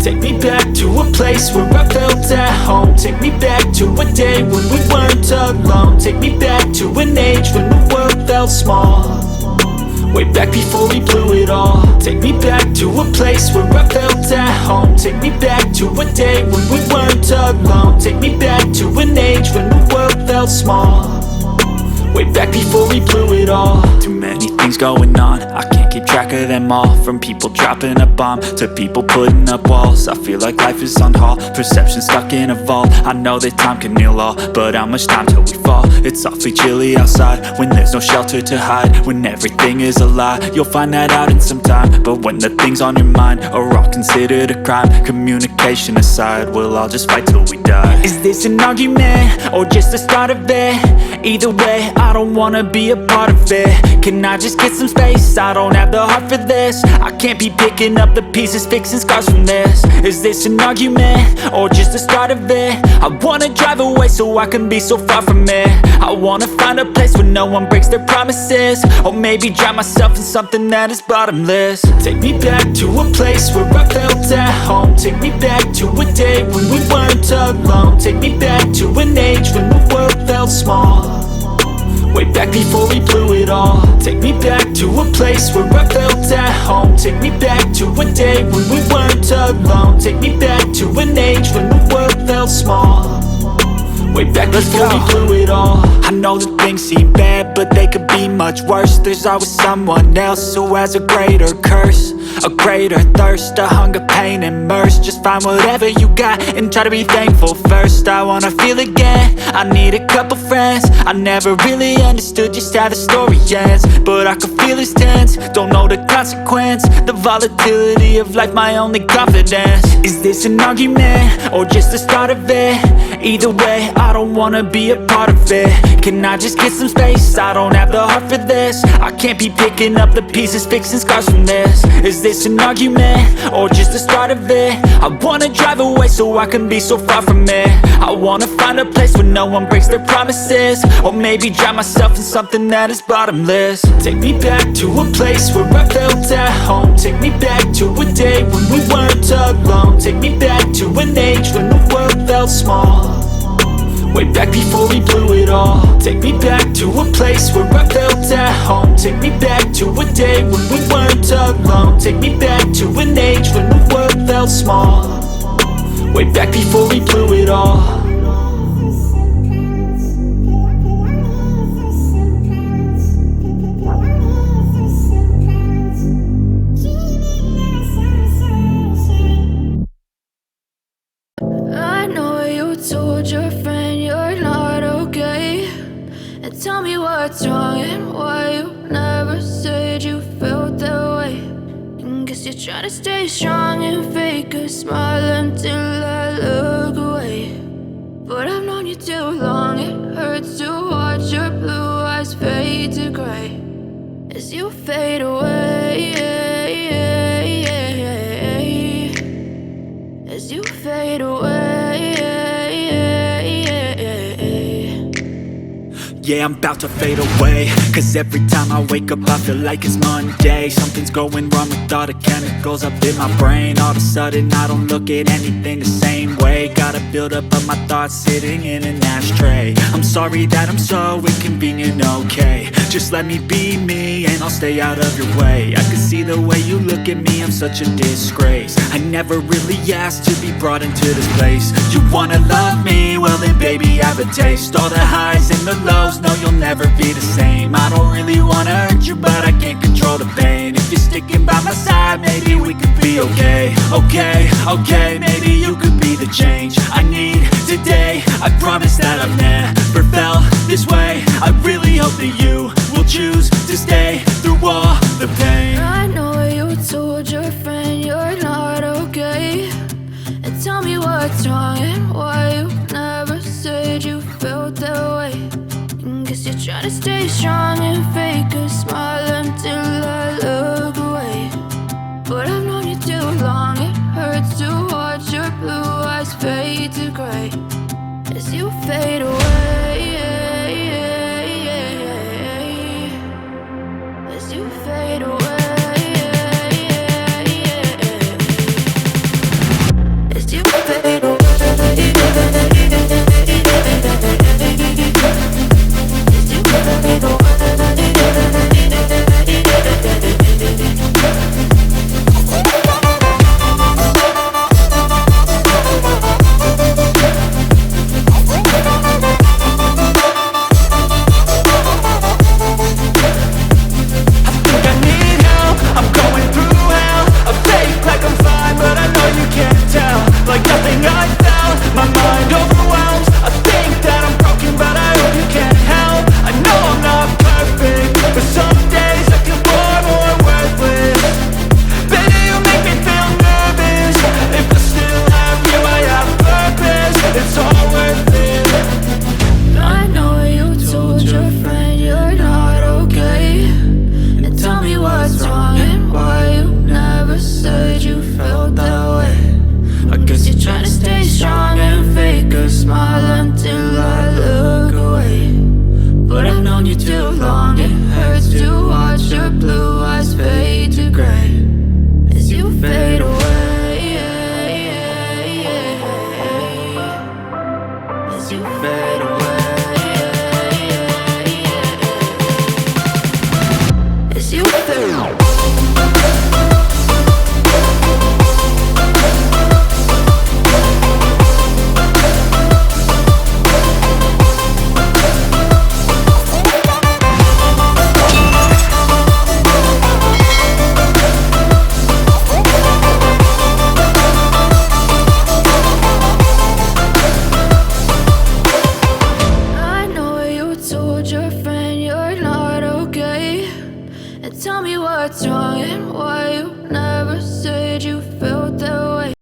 Take me back to a place where I felt at home. Take me back to a day when we weren't alone. Take me back to an age when the world felt small, way back before we blew it all. Take me back to a place where I felt at home. Take me back to a day when we weren't alone. Take me back to an age when the world felt small, way back before we blew it all. Too many things going on, I can't keep track of them all. From people dropping a bomb to people putting up walls. I feel like life is on hold, perception stuck in a vault. I know that time can heal all, but how much time till we fall? It's awfully chilly outside when there's no shelter to hide. When everything is a lie, you'll find that out in some time. But when the things on your mind are all considered a crime, communication aside, we'll all just fight till we die. Is this an argument or just the start of it? Either way, I don't wanna be a part of it. Can I just get some space? I don't have the heart for this. I can't be picking up the pieces, fixing scars from this. Is this an argument or just the start of it? I wanna drive away so I can be so far from it. I wanna find a place where no one breaks their promises, or maybe drown myself in something that is bottomless. Take me back to a place where I felt at home. Take me back to a day when we weren't alone. Take me back to an age when the world felt small, way back before we blew it all. Take me back to a place where I felt at home. Take me back to a day when we weren't alone. Take me back to an age when the world felt small, way back before we blew it all. I know that things seem bad, but they could be much worse. There's always someone else who has a greater curse, a greater thirst, a hunger, pain, and mercy. Just find whatever you got and try to be thankful first. I wanna feel again, I need a couple friends. I never really understood just how the story ends, but I can feel it's tense, don't know the consequence. The volatility of life, my only confidence. Is this an argument or just the start of it? Either way, I don't wanna be a part of it. Can I just get some space? I don't have the heart for this. I can't be picking up the pieces, fixing scars from this. Is this an argument or just the start of it? I wanna drive away so I can be so far from it. I wanna find a place where no one breaks their promises, or maybe drown myself in something that is bottomless. Take me back to a place where I felt at home. Take me back to a day when we weren't alone. Take me back to an age when the world felt small, way back before we blew it all. Take me back to a place where I felt at home. Take me back to a day when we weren't alone. Take me back to an age when the world felt small, way back before we blew it all. I know you told your friend you're not okay, and tell me what's wrong and why you never said you felt that way. And guess you're trying to stay strong and fake a smile until I look away. But I've known you too long, it hurts to watch your blue eyes fade to gray as you fade away, as you fade away. Yeah, I'm about to fade away, cause every time I wake up I feel like it's Monday. Something's going wrong with all the chemicals up in my brain. All of a sudden I don't look at anything the same way. Gotta build up of my thoughts sitting in an ashtray. I'm sorry that I'm so inconvenient, okay. Just let me be me and I'll stay out of your way. I can see the way you look at me, I'm such a disgrace. I never really asked to be brought into this place. You wanna love me? Well then baby I have a taste. All the highs and the lows, no you'll never be the same. I don't really wanna hurt you but I can't control the pain. If you're sticking by my side maybe we could be okay. Okay, maybe you could be the change I need today. I promise that I've never felt this way. I really hope that you will choose to stay through all the pain. I know you told your friend you're not okay, and tell me what's wrong and why you never said you felt that way. And guess you're trying to stay strong and fake a smile until I look away. But I've known you too long, it hurts to watch your blue eyes fade to gray as you fade away, as you fade away. fine, but I know you can't tell. Like nothing I felt, my mind overwhelms. I think that I'm broken, but I hope you can't help. I know I'm not perfect, but some days I feel more worthless. Baby, you make me feel nervous. If I still have you, I have purpose. It's all worth it. I know you told your friend you're not okay, and tell me what's wrong and why you never said you felt that way. I guess you're trying to stay strong and fake a smile until I look away. But I've known you too long, it hurts to watch your blue eyes fade to gray as you fade away, as you fade away, as you fade away. Tell me what's wrong and why you never said you felt